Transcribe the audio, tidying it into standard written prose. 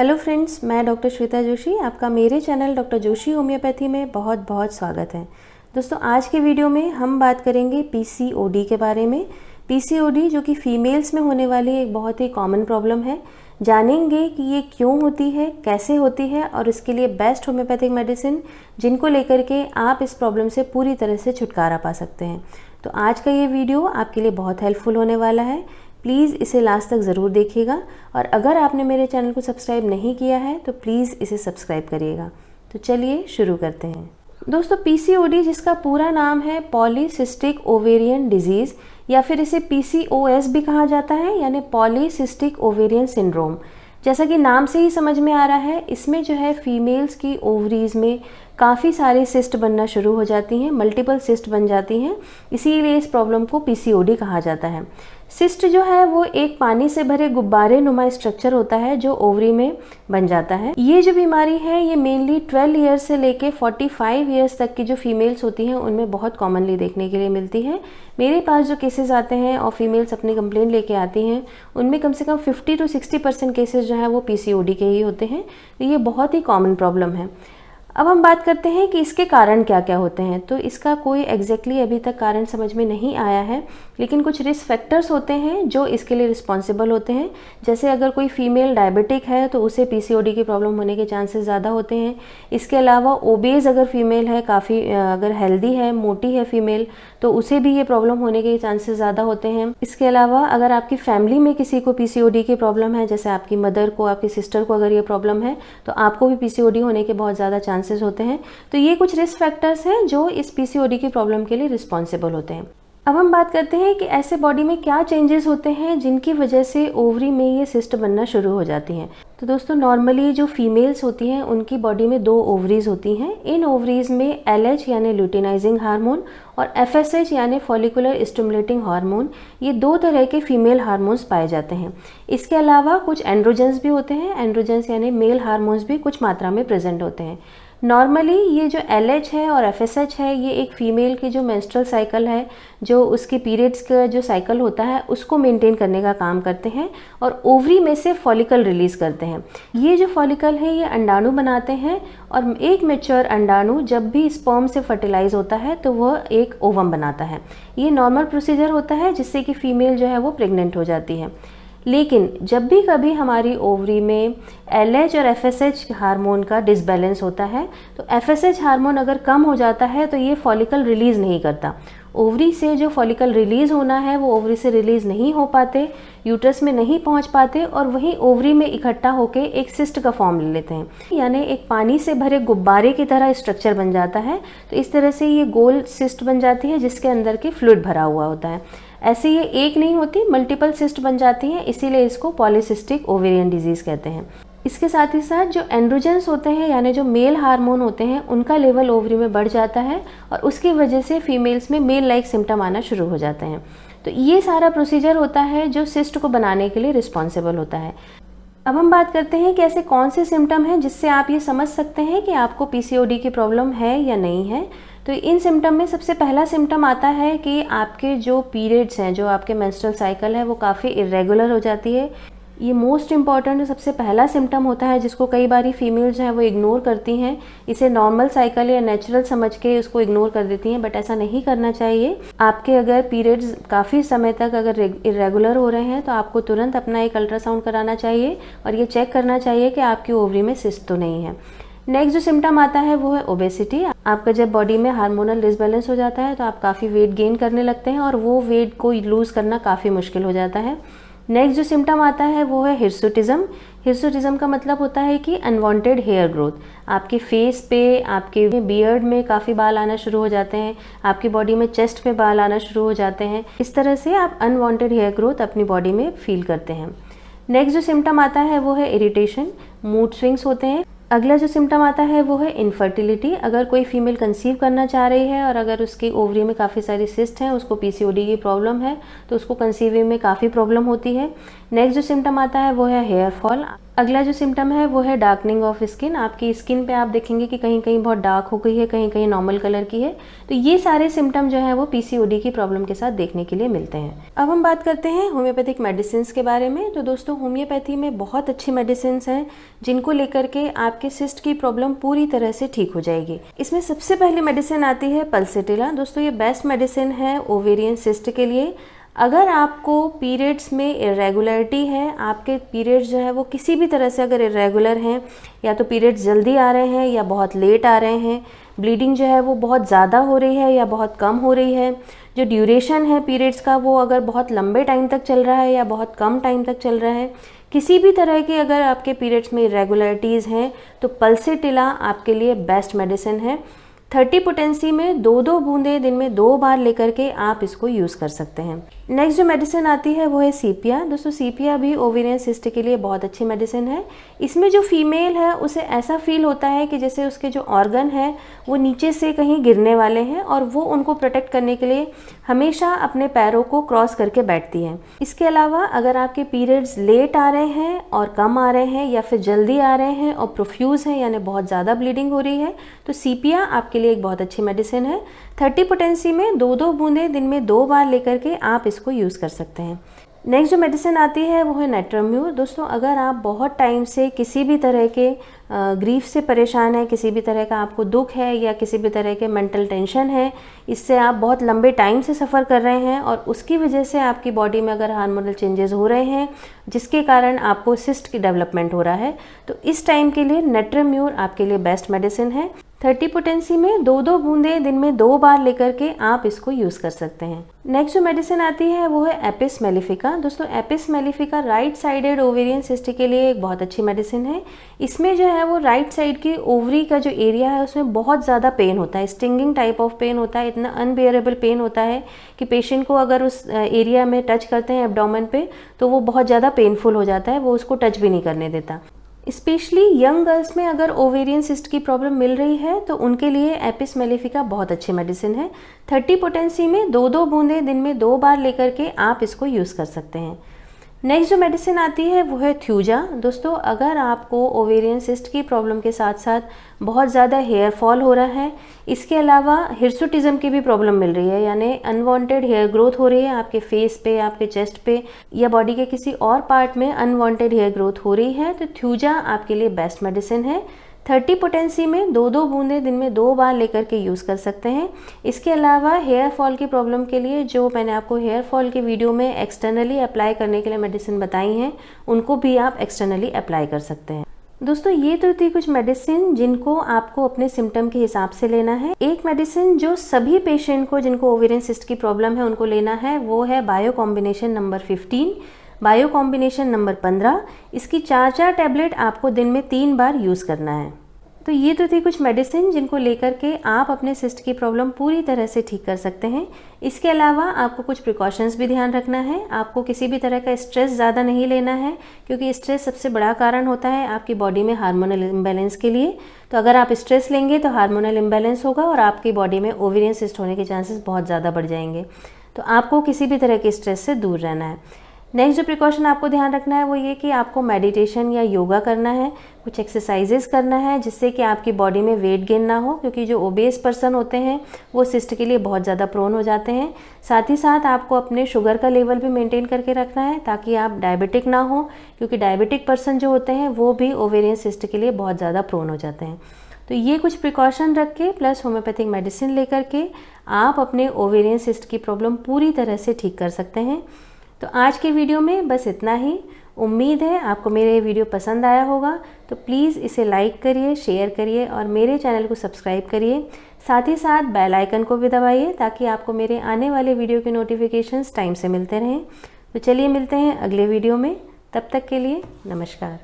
Hello friends, मैं doctor Shweta Joshi. आपका मेरे चैनल डॉक्टर जोशी होम्योपैथी में बहुत बहुत स्वागत है। दोस्तों, आज के वीडियो में हम बात करेंगे पीसीओडी के बारे में। पीसीओडी जो कि फीमेल्स में होने वाली एक बहुत ही कॉमन प्रॉब्लम है। जानेंगे कि ये क्यों होती है, कैसे होती है और इसके लिए बेस्ट होम्योपैथिक मेडिसिन जिनको लेकर के आप इस प्रॉब्लम से पूरी तरह से छुटकारा पा सकते हैं। तो आज का ये वीडियो आपके लिए बहुत हेल्पफुल होने वाला है। प्लीज़ इसे लास्ट तक ज़रूर देखिएगा और अगर आपने मेरे चैनल को सब्सक्राइब नहीं किया है तो प्लीज़ इसे सब्सक्राइब करिएगा। तो चलिए शुरू करते हैं। दोस्तों, पीसीओडी जिसका पूरा नाम है पॉलीसिस्टिक ओवेरियन डिजीज़ या फिर इसे पीसीओएस भी कहा जाता है, यानी पॉलीसिस्टिक ओवेरियन सिंड्रोम। जैसा कि नाम से ही समझ में आ रहा है, इसमें जो है फीमेल्स की ओवरीज में काफ़ी सारे सिस्ट बनना शुरू हो जाती हैं, मल्टीपल सिस्ट बन जाती हैं। इसीलिए इस प्रॉब्लम को पीसीओडी कहा जाता है। सिस्ट जो है वो एक पानी से भरे गुब्बारे नुमा स्ट्रक्चर होता है जो ओवरी में बन जाता है। ये जो बीमारी है ये मेनली 12 ईयर्स से लेके 45 ईयर्स तक की जो फीमेल्स होती हैं उनमें बहुत कॉमनली देखने के लिए मिलती है। मेरे पास जो केसेस आते हैं और फीमेल्स अपनी कंप्लेंट लेके आती हैं, उनमें कम से कम 50 to 60% केसेस जो हैं वो पीसीओडी के ही होते हैं। तो ये बहुत ही कॉमन प्रॉब्लम है। अब हम बात करते हैं कि इसके कारण क्या क्या होते हैं। तो इसका कोई एग्जैक्टली अभी तक कारण समझ में नहीं आया है, लेकिन कुछ रिस्क फैक्टर्स होते हैं जो इसके लिए रिस्पॉन्सिबल होते हैं। जैसे अगर कोई फीमेल डायबिटिक है तो उसे पीसीओडी की प्रॉब्लम होने के चांसेस ज़्यादा होते हैं। इसके अलावा ओबेज अगर फीमेल है, काफ़ी अगर हेल्दी है, मोटी है फीमेल, तो उसे भी ये प्रॉब्लम होने के चांसेस ज़्यादा होते हैं। इसके अलावा अगर आपकी फैमिली में किसी को पीसीओडी की प्रॉब्लम है, जैसे आपकी मदर को, आपकी सिस्टर को अगर ये प्रॉब्लम है, तो आपको भी पीसीओडी होने के बहुत ज़्यादा चांसेस होते हैं। तो ये कुछ रिस्क फैक्टर्स हैं जो इस पीसीओडी की प्रॉब्लम के लिए रिस्पॉन्सिबल होते हैं। अब हम बात करते हैं कि ऐसे बॉडी में क्या चेंजेस होते हैं जिनकी वजह से ओवरी में ये सिस्ट बनना शुरू हो जाती हैं। तो दोस्तों, नॉर्मली जो फीमेल्स होती हैं उनकी बॉडी में 2 ओवरीज होती हैं। इन ओवरीज में एलएच यानी ल्यूटिनाइजिंग हार्मोन और एफएसएच यानी फॉलिकुलर स्टिमुलेटिंग हार्मोन, ये 2 तरह के फीमेल हार्मोन्स पाए जाते हैं। इसके अलावा कुछ एंड्रोजेंस भी होते हैं। एंड्रोजेंस यानी मेल हार्मोन्स भी कुछ मात्रा में प्रेजेंट होते हैं। नॉर्मली ये जो एलएच है और एफएसएच है, ये एक फीमेल की जो मेंस्ट्रुअल साइकिल है, जो उसकी पीरियड्स का जो साइकिल होता है उसको मेंटेन करने का काम करते हैं और ओवरी में से फॉलिकल रिलीज करते हैं। ये जो फॉलिकल है ये अंडाणु बनाते हैं और एक मैच्योर अंडाणु जब भी स्पर्म से फर्टिलाइज होता है तो वह एक ओवम बनाता है। ये नॉर्मल प्रोसीजर होता है जिससे कि फीमेल जो है वो प्रेग्नेंट हो जाती है। लेकिन जब भी कभी हमारी ओवरी में एलएच और एफएसएच हार्मोन का डिसबैलेंस होता है, तो एफएसएच हार्मोन अगर कम हो जाता है तो ये फॉलिकल रिलीज़ नहीं करता। ओवरी से जो फॉलिकल रिलीज़ होना है वो ओवरी से रिलीज़ नहीं हो पाते, यूट्रस में नहीं पहुंच पाते और वहीं ओवरी में इकट्ठा होकर एक सिस्ट का फॉर्म ले लेते हैं, यानी एक पानी से भरे गुब्बारे की तरह स्ट्रक्चर बन जाता है। तो इस तरह से ये गोल सिस्ट बन जाती है जिसके अंदर के फ्लूइड भरा हुआ होता है। ऐसे ये एक नहीं होती, मल्टीपल सिस्ट बन जाती हैं, इसीलिए इसको पॉलीसिस्टिक ओवेरियन डिजीज़ कहते हैं। इसके साथ ही साथ जो एंड्रोजेंस होते हैं यानी जो मेल हार्मोन होते हैं उनका लेवल ओवरी में बढ़ जाता है और उसकी वजह से फीमेल्स में मेल लाइक सिम्टम आना शुरू हो जाते हैं। तो ये सारा प्रोसीजर होता है जो सिस्ट को बनाने के लिए रिस्पॉन्सिबल होता है। अब हम बात करते हैं कि ऐसे कौन से सिम्टम हैं जिससे आप ये समझ सकते हैं कि आपको पीसीओडी की प्रॉब्लम है या नहीं है। तो इन सिम्टम में सबसे पहला सिम्टम आता है कि आपके जो पीरियड्स हैं, जो आपके मेंस्ट्रुअल साइकिल है, वो काफ़ी इरेगुलर हो जाती है। ये मोस्ट इम्पॉर्टेंट सबसे पहला सिम्टम होता है जिसको कई बारी फीमेल्स हैं वो इग्नोर करती हैं। इसे नॉर्मल साइकिल या नेचुरल समझ के उसको इग्नोर कर देती हैं, बट ऐसा नहीं करना चाहिए। आपके अगर पीरियड्स काफ़ी समय तक अगर इरेगुलर हो रहे हैं तो आपको तुरंत अपना एक अल्ट्रासाउंड कराना चाहिए और ये चेक करना चाहिए कि आपकी ओवरी में सिस्ट तो नहीं है। नेक्स्ट जो सिम्टम आता है वो है ओबेसिटी। आपका जब बॉडी में हार्मोनल डिसबैलेंस हो जाता है तो आप काफ़ी वेट गेन करने लगते हैं और वो वेट को लूज़ करना काफ़ी मुश्किल हो जाता है। नेक्स्ट जो सिम्टम आता है वो है हिर्सुटिज्म। हिर्सुटिज्म का मतलब होता है कि अनवांटेड हेयर ग्रोथ। आपके फेस पे, आपके बियर्ड में काफ़ी बाल आना शुरू हो जाते हैं, आपकी बॉडी में चेस्ट पे बाल आना शुरू हो जाते हैं। इस तरह से आप अनवांटेड हेयर ग्रोथ अपनी बॉडी में फील करते हैं। नेक्स्ट जो सिम्टम आता है वो है इरिटेशन, मूड स्विंग्स होते हैं। अगला जो सिम्टम आता है वो है इनफर्टिलिटी। अगर कोई फीमेल कंसीव करना चाह रही है और अगर उसकी ओवरी में काफ़ी सारी सिस्ट हैं, उसको पीसीओडी की प्रॉब्लम है, तो उसको कंसीविंग में काफ़ी प्रॉब्लम होती है। नेक्स्ट जो सिम्टम आता है वो है हेयर फॉल। अगला जो सिम्टम है वो है डार्कनिंग ऑफ स्किन। आपकी स्किन पे आप देखेंगे कि कहीं कहीं बहुत डार्क हो गई है, कहीं कहीं नॉर्मल कलर की है। तो ये सारे सिम्टम जो है वो पीसीओडी की प्रॉब्लम के साथ देखने के लिए मिलते हैं। अब हम बात करते हैं होम्योपैथिक मेडिसिन के बारे में। तो दोस्तों, होम्योपैथी में बहुत अच्छी मेडिसिन हैं जिनको लेकर के आपके सिस्ट की प्रॉब्लम पूरी तरह से ठीक हो जाएगी। इसमें सबसे पहली मेडिसिन आती है पल्सेटिला। दोस्तों, ये बेस्ट मेडिसिन है ओवेरियन सिस्ट के लिए। अगर आपको पीरियड्स में इरेगुलरिटी है, आपके पीरियड्स जो है वो किसी भी तरह से अगर इरेगुलर हैं, या तो पीरियड्स जल्दी आ रहे हैं या बहुत लेट आ रहे हैं, ब्लीडिंग जो है वो बहुत ज़्यादा हो रही है या बहुत कम हो रही है, जो ड्यूरेशन है पीरियड्स का वो अगर बहुत लंबे टाइम तक चल रहा है या बहुत कम टाइम तक चल रहा है, किसी भी तरह के अगर आपके पीरियड्स में इरेगुलरिटीज़ हैं, तो पल्सेटिला आपके लिए बेस्ट मेडिसिन है। 30 पोटेंसी में 2-2 बूंदें दिन में 2 बार लेकर के आप इसको यूज़ कर सकते हैं। नेक्स्ट जो मेडिसिन आती है वो है सीपिया। दोस्तों, सीपिया भी ओवेरियन सिस्ट के लिए बहुत अच्छी मेडिसिन है। इसमें जो फीमेल है उसे ऐसा फील होता है कि जैसे उसके जो ऑर्गन है वो नीचे से कहीं गिरने वाले हैं, और वो उनको प्रोटेक्ट करने के लिए हमेशा अपने पैरों को क्रॉस करके बैठती है। इसके अलावा अगर आपके पीरियड्स लेट आ रहे हैं और कम आ रहे हैं, या फिर जल्दी आ रहे हैं और प्रोफ्यूज हैं यानी बहुत ज़्यादा ब्लीडिंग हो रही है, तो सीपिया आपके लिए एक बहुत अच्छी मेडिसिन है। 30 पोटेंसी में 2-2 बूंदें दिन में 2 बार लेकर के आप इसको यूज़ कर सकते हैं। नेक्स्ट जो मेडिसिन आती है वो है नेट्रम्यूर। दोस्तों, अगर आप बहुत टाइम से किसी भी तरह के ग्रीफ से परेशान है, किसी भी तरह का आपको दुख है या किसी भी तरह के मेंटल टेंशन है, इससे आप बहुत लंबे टाइम से सफ़र कर रहे हैं और उसकी वजह से आपकी बॉडी में अगर हार्मोनल चेंजेस हो रहे हैं जिसके कारण आपको सिस्ट की डेवलपमेंट हो रहा है, तो इस टाइम के लिए नेट्रम्यूर आपके लिए बेस्ट मेडिसिन है। 30 पोटेंसी में 2-2 बूंदें दिन में 2 बार लेकर के आप इसको यूज़ कर सकते हैं। नेक्स्ट जो मेडिसिन आती है वो है एपिस मेलिफिका। दोस्तों, Apis mellifica right sided ovarian cyst के लिए एक बहुत अच्छी मेडिसिन है। इसमें जो है वो राइट साइड की ओवरी का जो एरिया है उसमें बहुत ज़्यादा पेन होता है, स्टिंगिंग टाइप ऑफ पेन होता है, इतना अनबियरेबल पेन होता है कि पेशेंट को अगर उस एरिया में टच करते हैं एब्डोमेन पे तो वो बहुत ज़्यादा पेनफुल हो जाता है, वो उसको टच भी नहीं करने देता। स्पेशली यंग गर्ल्स में अगर ओवेरियन सिस्ट की प्रॉब्लम मिल रही है तो उनके लिए एपिस मेलिफिका बहुत अच्छी मेडिसिन है। 30 पोटेंसी में 2-2 बूंदें दिन में 2 बार लेकर के आप इसको यूज़ कर सकते हैं। नेक्स्ट जो मेडिसिन आती है वो है थ्यूजा। दोस्तों, अगर आपको ओवेरियन सिस्ट की प्रॉब्लम के साथ साथ बहुत ज़्यादा हेयर फॉल हो रहा है, इसके अलावा हिर्सुटिज्म की भी प्रॉब्लम मिल रही है, यानी अनवांटेड हेयर ग्रोथ हो रही है आपके फेस पे, आपके चेस्ट पे या बॉडी के किसी और पार्ट में अनवांटेड हेयर ग्रोथ हो रही है, तो थ्यूजा आपके लिए बेस्ट मेडिसिन है। 30 पोटेंसी में 2-2 बूंदें दिन में 2 बार लेकर के यूज़ कर सकते हैं। इसके अलावा हेयर फॉल की प्रॉब्लम के लिए जो मैंने आपको हेयर फॉल के वीडियो में एक्सटर्नली अप्लाई करने के लिए मेडिसिन बताई हैं, उनको भी आप एक्सटर्नली अप्लाई कर सकते हैं। दोस्तों, ये तो थी कुछ मेडिसिन जिनको आपको अपने सिम्टम के हिसाब से लेना है। एक मेडिसिन जो सभी पेशेंट को जिनको ओवेरियन सिस्ट की प्रॉब्लम है उनको लेना है वो है bio combination number 15, bio combination number 15। इसकी 4-4 टैबलेट आपको दिन में 3 बार यूज़ करना है। तो ये तो थी कुछ मेडिसिन जिनको लेकर के आप अपने सिस्ट की प्रॉब्लम पूरी तरह से ठीक कर सकते हैं। इसके अलावा आपको कुछ प्रिकॉशंस भी ध्यान रखना है। आपको किसी भी तरह का स्ट्रेस ज़्यादा नहीं लेना है, क्योंकि स्ट्रेस सबसे बड़ा कारण होता है आपकी बॉडी में हार्मोनल इम्बैलेंस के लिए। तो अगर आप स्ट्रेस लेंगे तो हार्मोनल इम्बैलेंस होगा और आपकी बॉडी में ओवेरियन सिस्ट होने के चांसेस बहुत ज़्यादा बढ़ जाएंगे। तो आपको किसी भी तरह के स्ट्रेस से दूर रहना है। नेक्स्ट जो प्रिकॉशन आपको ध्यान रखना है वो ये कि आपको मेडिटेशन या योगा करना है, कुछ एक्सरसाइजेस करना है जिससे कि आपकी बॉडी में वेट गेन ना हो, क्योंकि जो ओबेस पर्सन होते हैं वो सिस्ट के लिए बहुत ज़्यादा प्रोन हो जाते हैं। साथ ही साथ आपको अपने शुगर का लेवल भी मेंटेन करके रखना है ताकि आप डायबिटिक ना हो, क्योंकि डायबिटिक पर्सन जो होते हैं वो भी ओवेरियन सिस्ट के लिए बहुत ज़्यादा प्रोन हो जाते हैं। तो ये कुछ प्रिकॉशन रख के प्लस होम्योपैथिक मेडिसिन लेकर के आप अपने ओवेरियन सिस्ट की प्रॉब्लम पूरी तरह से ठीक कर सकते हैं। तो आज के वीडियो में बस इतना ही। उम्मीद है आपको मेरे ये वीडियो पसंद आया होगा, तो प्लीज़ इसे लाइक करिए, शेयर करिए और मेरे चैनल को सब्सक्राइब करिए। साथ ही साथ बेल आइकन को भी दबाइए ताकि आपको मेरे आने वाले वीडियो के नोटिफिकेशंस टाइम से मिलते रहें। तो चलिए मिलते हैं अगले वीडियो में, तब तक के लिए नमस्कार।